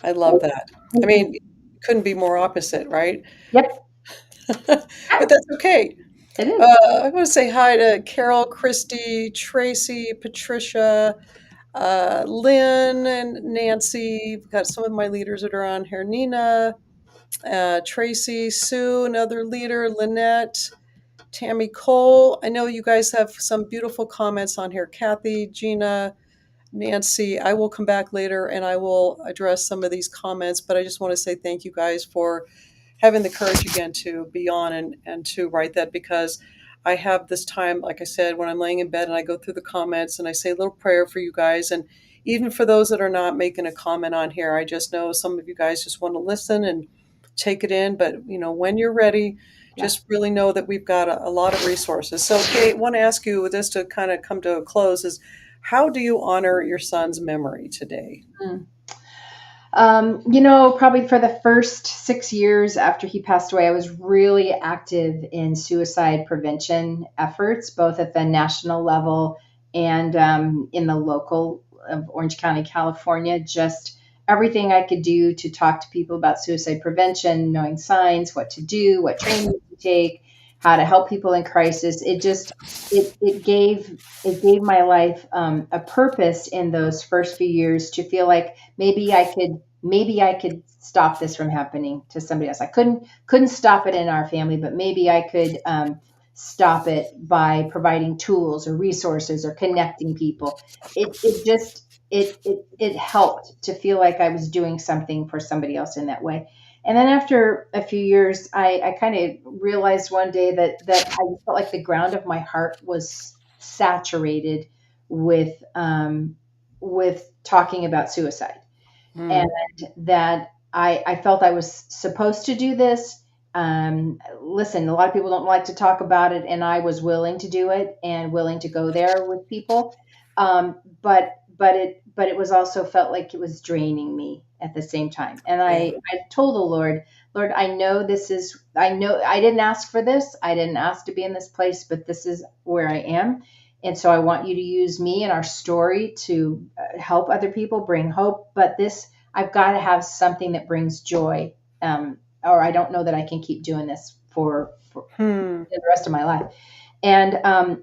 I love that. I Mhm. mean, couldn't be more opposite, right? Yep, But that's okay. it is. I want to say hi to Carol, Christy, Tracy, Patricia, Lynn, and Nancy. We've got some of my leaders that are on here. Nina, Tracy, Sue, another leader, Lynette, Tammy Cole. I know you guys have some beautiful comments on here. Kathy, Gina, Nancy, I will come back later and I will address some of these comments, but I just want to say thank you guys for having the courage again to be on and to write that, because I have this time, like I said, when I'm laying in bed and I go through the comments and I say a little prayer for you guys. And even for those that are not making a comment on here, I just know some of you guys just want to listen and take it in. But, when you're ready, Yeah. just really know that we've got a lot of resources. So, Kate, I want to ask you this to kind of come to a close is how do you honor your son's memory today? Mm. Probably for the first 6 years after he passed away, I was really active in suicide prevention efforts, both at the national level and in the local of Orange County, California. Just everything I could do to talk to people about suicide prevention, knowing signs, what to do, what training to take, how to help people in crisis. It gave my life a purpose in those first few years to feel like maybe I could stop this from happening to somebody else. I couldn't stop it in our family, but maybe I could stop it by providing tools or resources or connecting people. It helped to feel like I was doing something for somebody else in that way. And then after a few years, I kind of realized one day that I felt like the ground of my heart was saturated with talking about suicide, and Hmm. that I felt I was supposed to do this. Listen, a lot of people don't like to talk about it, and I was willing to do it and willing to go there with people. But it was also felt like it was draining me at the same time. And Yeah. I told the Lord, I know I didn't ask for this. I didn't ask to be in this place, but this is where I am. And so I want you to use me and our story to help other people, bring hope. But I've got to have something that brings joy, or I don't know that I can keep doing this for Hmm. the rest of my life. And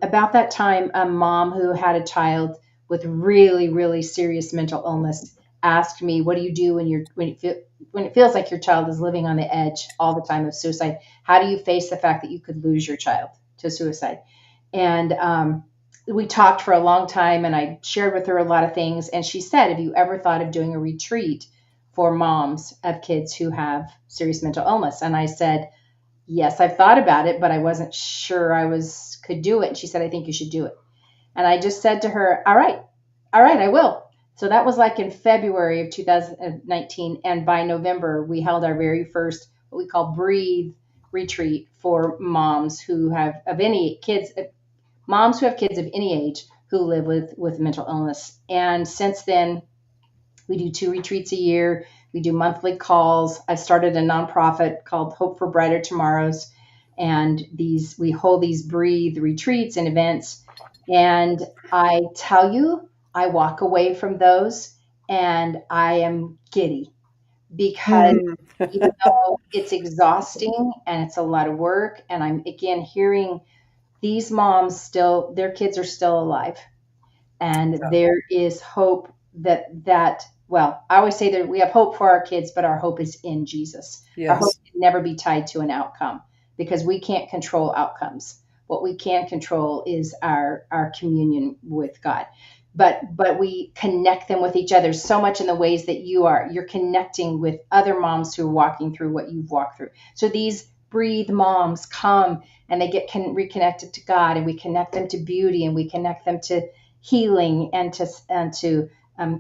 about that time, a mom who had a child with really, really serious mental illness asked me, "What do you do when it feels like your child is living on the edge all the time of suicide? How do you face the fact that you could lose your child to suicide?" And we talked for a long time, and I shared with her a lot of things. And she said, "Have you ever thought of doing a retreat for moms of kids who have serious mental illness?" And I said, "Yes, I've thought about it, but I wasn't sure I was could do it." And she said, "I think you should do it." And I just said to her, all right, I will." So that was like in February of 2019. And by November, we held our very first, what we call Breathe retreat for moms who have of any kids, moms who have kids of any age who live with mental illness. And since then, we do 2 retreats a year. We do monthly calls. I started a nonprofit called Hope for Brighter Tomorrows, and these we hold these breathe retreats and events. And I tell you, I walk away from those and I am giddy because Hmm. even though it's exhausting and it's a lot of work, and I'm again hearing these moms still, their kids are still alive. and there is hope that well, I always say that we have hope for our kids, but our hope is in Jesus. Our hope Yes. can never be tied to an outcome because we can't control outcomes. What we can control is our communion with God. But we connect them with each other so much in the ways that you're connecting with other moms who are walking through what you've walked through. So these breathe moms come and they get reconnected to God, and we connect them to beauty, and we connect them to healing, and to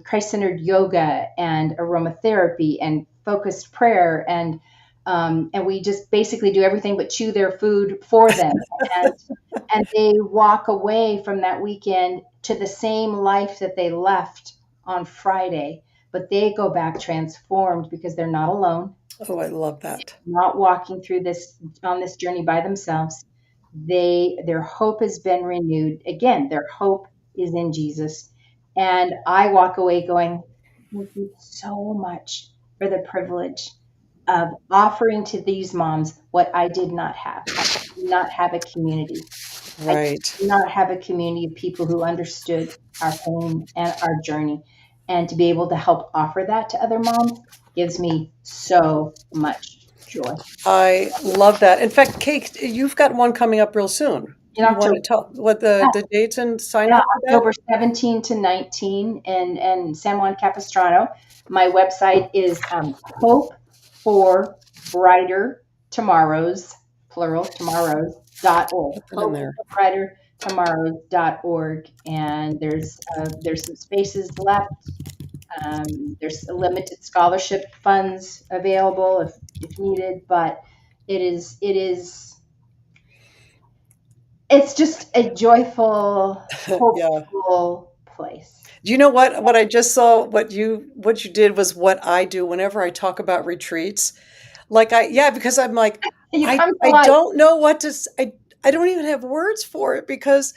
Christ-centered yoga and aromatherapy and focused prayer, and we just basically do everything but chew their food for them, and and they walk away from that weekend to the same life that they left on Friday, but they go back transformed because they're not alone, Oh, I love that. not walking through this on this journey by themselves. Their hope has been renewed. Again, their hope is in Jesus. And I walk away going, thank you so much for the privilege of offering to these moms what I did not have. I did not have a community. I did Right. not have a community of people who understood our pain and our journey. And to be able to help offer that to other moms gives me so much joy. I love that. In fact, Kate, you've got one coming up real soon. In You want to October, tell what the dates and sign yeah, up for that? October 17 to 19 in San Juan Capistrano. My website is Hope for Brighter Tomorrows, plural, tomorrows.org. Put it in Hope there. for Brighter Tomorrows.org. And there's some spaces left. There's limited scholarship funds available if needed, but it is it's just a joyful, Yeah. hopeful place. Do you know what? What I just saw, what you did was what I do whenever I talk about retreats. Like yeah, because I'm like, And you I come to I life. don't know what to I don't even have words for it because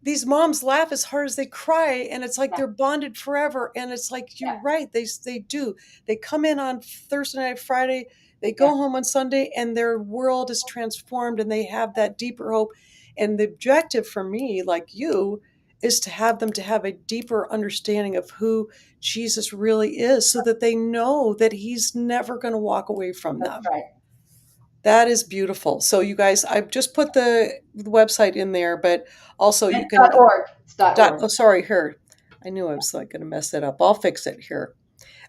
these moms laugh as hard as they cry, and it's like Yeah, they're bonded forever, and it's like you're yeah, right, they do. They come in on Thursday night, Friday, they yeah. go home on Sunday, and their world is transformed, and they have that deeper hope. And the objective for me, like you, is to have them to have a deeper understanding of who Jesus really is so that they know that he's never going to walk away from That's them. right. That is beautiful. So you guys, I've just put the website in there, but also you It's can .org. It's .org. oh sorry, here. I knew I was like going to mess it up. I'll fix it here.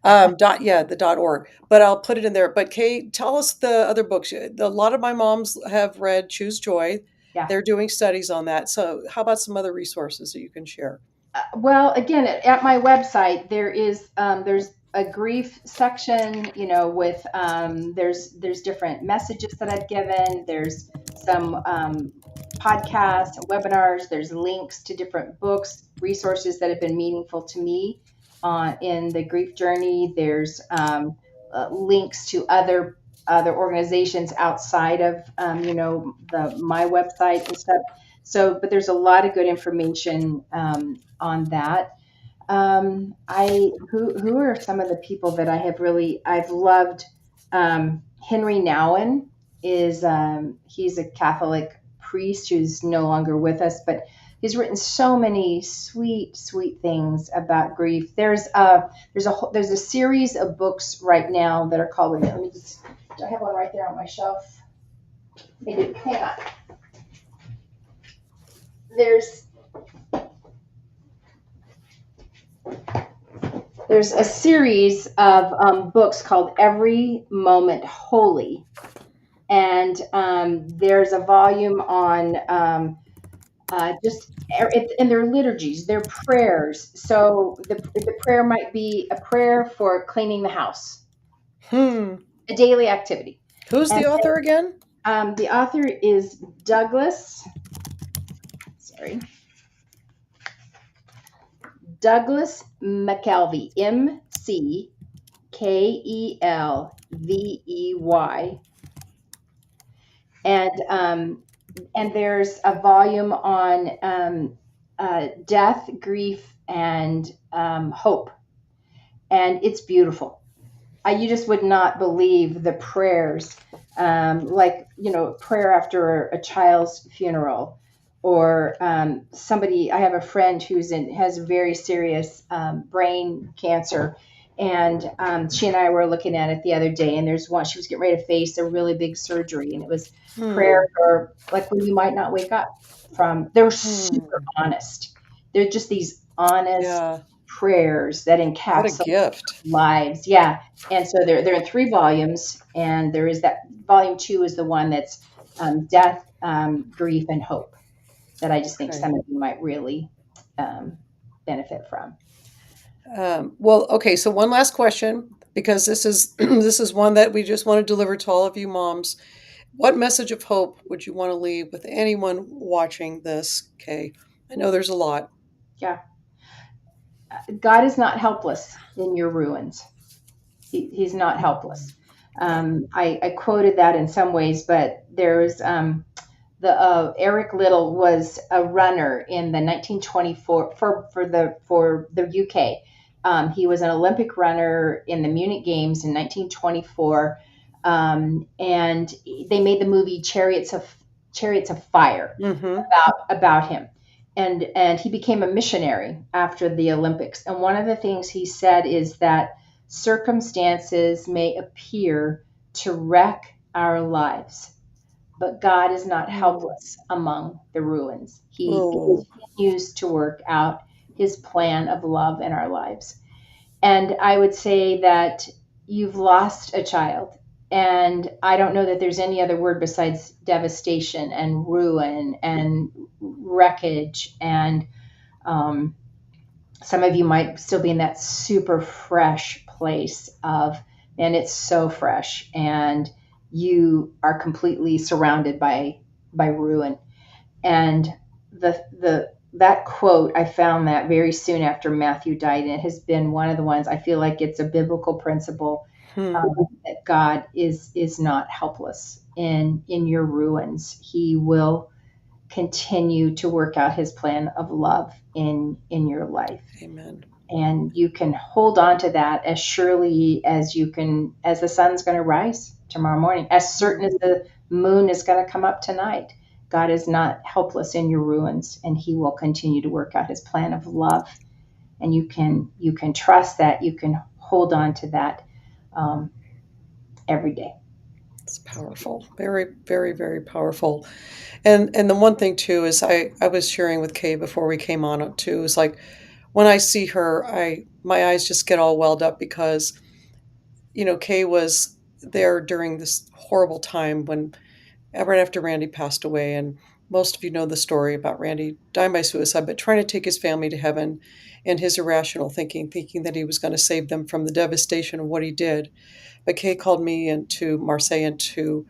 Yeah, the .org. But I'll put it in there. But Kate, tell us the other books. A lot of my moms have read Choose Joy. Yeah. They're doing studies on that. So how about some other resources that you can share? Well, again, at my website there's a grief section, with there's different messages that I've given. There's some podcasts, webinars. There's links to different books, resources that have been meaningful to me in the grief journey. There's links to other organizations outside of the my website and stuff. So, but there's a lot of good information on that. I who are some of the people that I've loved? Henry Nouwen he's a Catholic priest who's no longer with us, but he's written so many sweet things about grief. There's a series of books right now that are called. Let me just. Do I have one right there on my shelf? I do. Hang on. There's there's a series of books called Every Moment Holy, and there's a volume on and their liturgies, their prayers. So the prayer might be a prayer for cleaning the house, Hmm. a daily activity. Who's And the author again? the author is Sorry, Douglas McKelvey, Mckelvey, and there's a volume on death, grief, and hope, and it's beautiful. You just would not believe the prayers, like prayer after a child's funeral, or somebody. I have a friend has very serious brain cancer, and she and I were looking at it the other day. And there's one, she was getting ready to face a really big surgery, and it was prayer Hmm. for like when you might not wake up from. They're super Hmm. honest. They're just these honest Yeah. prayers that What a encapsulate gift. lives. Yeah. And so they're in three volumes, and there is that volume two is the one that's death, grief, and hope, that I just think Okay. some of you might really um, benefit from. Well, okay, so one last question, because this is this is one that we just want to deliver to all of you moms. What message of hope would you want to leave with anyone watching this, Kay? I know there's a lot. Yeah. God is not helpless in your ruins. He's not helpless. Okay. I quoted that in some ways, but there's the Eric Little was a runner in the 1924 for the UK. He was an Olympic runner in the Munich Games in 1924, and they made the movie Chariots of Fire Mm-hmm. about him. And he became a missionary after the Olympics. And one of the things he said is that circumstances may appear to wreck our lives, but God is not Mm. helpless among the ruins. He Oh, continues to work out his plan of love in our lives. And I would say that you've lost a child. And I don't know that there's any other word besides devastation and ruin and wreckage. And um, some of you might still be in that super fresh place of, man, it's so fresh. And you are completely surrounded by ruin. And the that quote, I found that very soon after Matthew died, and it has been one of the ones I feel like it's a biblical principle, hmm. that God is not helpless in your ruins. He will continue to work out His plan of love in your life, Amen. and you can hold on to that as surely as you can, as the sun's going to rise tomorrow morning, as certain as Mhm. the moon is going to come up tonight. God is not helpless in your ruins, and He will continue to work out His plan of love. And you can trust that. You can hold on to that um, every day. It's powerful. Very, very, very powerful. And the one thing too is I was sharing with Kay before we came on too, is like when I see her, I my eyes just get all welled up because, Kay was there during this horrible time when right after Randy passed away. And most of you know the story about Randy dying by suicide, but trying to take his family to heaven and his irrational thinking that he was going to save them from the devastation of what he did. But Kay called me into Marseille, into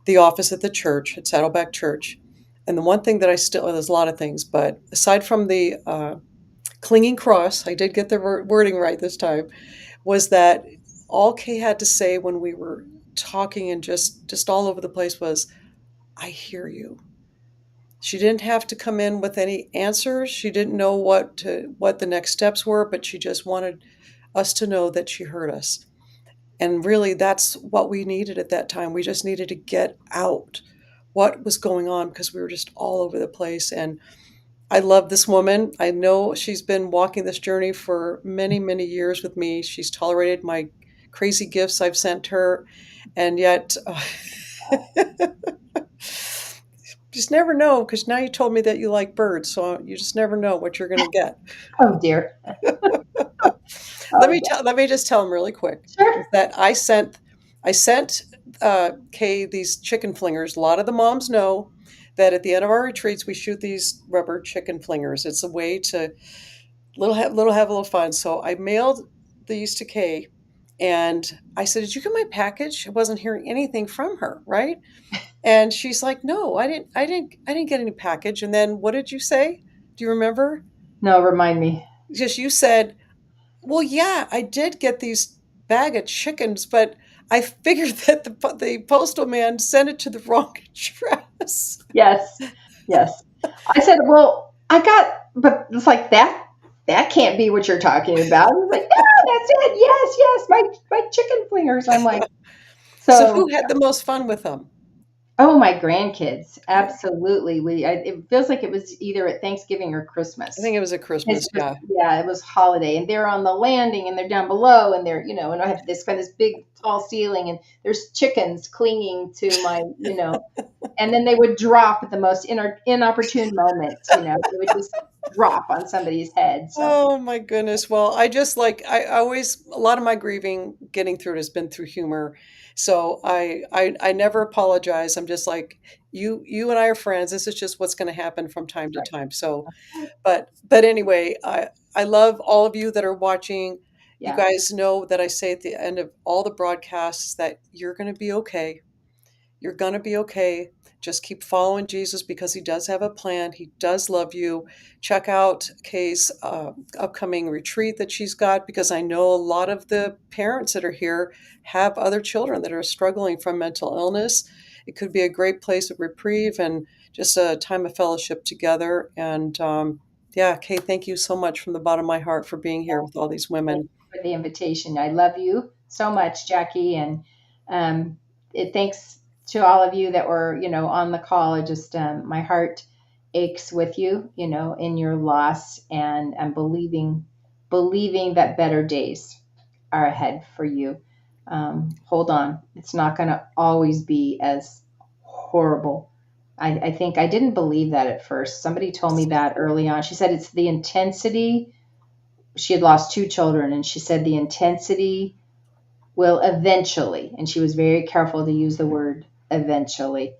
the office at the church, at Saddleback Church. And the one thing that there's a lot of things, but aside from the clinging cross, I did get the wording right this time, was that all Kay had to say when we were talking and just all over the place was, I hear you. She didn't have to come in with any answers. She didn't know what the next steps were, but she just wanted us to know that she heard us. And really that's what we needed at that time. We just needed to get out what was going on because we were just all over the place. And I love this woman. I know she's been walking this journey for many, many years with me. She's tolerated my crazy gifts I've sent her, and yet just never know, because now you told me that you like birds, so you just never know what you're going to get. Oh dear. Let Oh me yeah. tell. Let me just tell them really quick is Sure. that I sent Kay these chicken flingers. A lot of the moms know that at the end of our retreats we shoot these rubber chicken flingers. It's a way to have a little fun. So I mailed these to Kay, and I said, "Did you get my package?" I wasn't hearing anything from her, right? And she's like, "No, I didn't get any package." And then what did you say? Do you remember? No, remind me. Just you said, well, yeah, I did get these bag of chickens, but I figured that the postal man sent it to the wrong address. Yes. Yes. I said, well, I got, but it's like that. That can't be what you're talking about. He's like, no, that's it. Yes, yes, my chicken flingers. I'm like, So so who had the most fun with them? Oh, my grandkids, Yeah. absolutely. It feels like it was either at Thanksgiving or I Christmas. think it was at It's Christmas, just, yeah. yeah, it was holiday, and they're on the landing, and they're down below, and and I have this kind of this big tall ceiling, and there's chickens clinging to my. And then they would drop at the most inopportune moments. They would just drop on somebody's head. So Oh my goodness. Well, I just like I always a lot of my grieving getting through it has been through humor. So I never apologize. I'm just like you and I are friends. This is just what's going to happen from time to right, time. So but anyway, I love all of you that are watching. You yeah, guys know that I say at the end of all the broadcasts that you're going to be okay. You're going to be okay. Just keep following Jesus because he does have a plan. He does love you. Check out Kay's upcoming retreat that she's got because I know a lot of the parents that are here have other children that are struggling from mental illness. It could be a great place of reprieve and just a time of fellowship together. And yeah, Kay, thank you so much from the bottom of my heart for being here with all these thank women. you for the invitation. I love you so much, Jackie, and um, thanks to all of you that were on the call. I just my heart aches with you, in your loss, and I'm believing that better days are ahead for you. Hold on. It's not going to always be as horrible. I think I didn't believe that at first. Somebody told me that early on. She said it's the intensity. She had lost two children, and she said the intensity will eventually, and she was very careful to use the word eventually,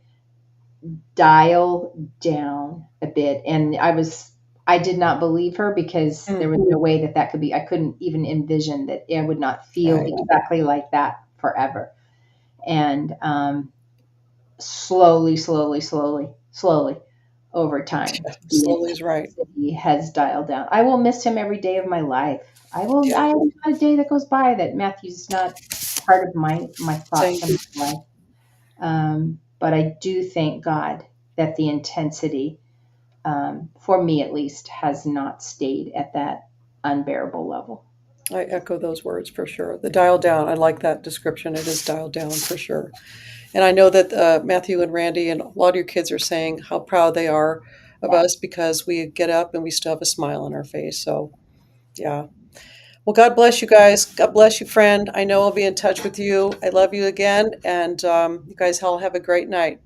dial down a bit. And I did not believe her because there Mm, was no way that that could be. I couldn't even envision that I would not feel right. exactly like that forever. And slowly, slowly, slowly, slowly, over time, the Slowly is right. intensity has dialed down. I will miss him every day of my life. I will. Yeah. I have not a day that goes by that Matthew's not part of my Same. thoughts and my life. But I do thank God that the intensity, for me at least, has not stayed at that unbearable level. I echo those words for sure. The dial down, I like that description. It is dialed down for sure. And I know that Matthew and Randy and a lot of your kids are saying how proud they are of Yeah. us because we get up and we still have a smile on our face. So, yeah. Well, God bless you guys. God bless you, friend. I know I'll be in touch with you. I love you again. And you guys all have a great night.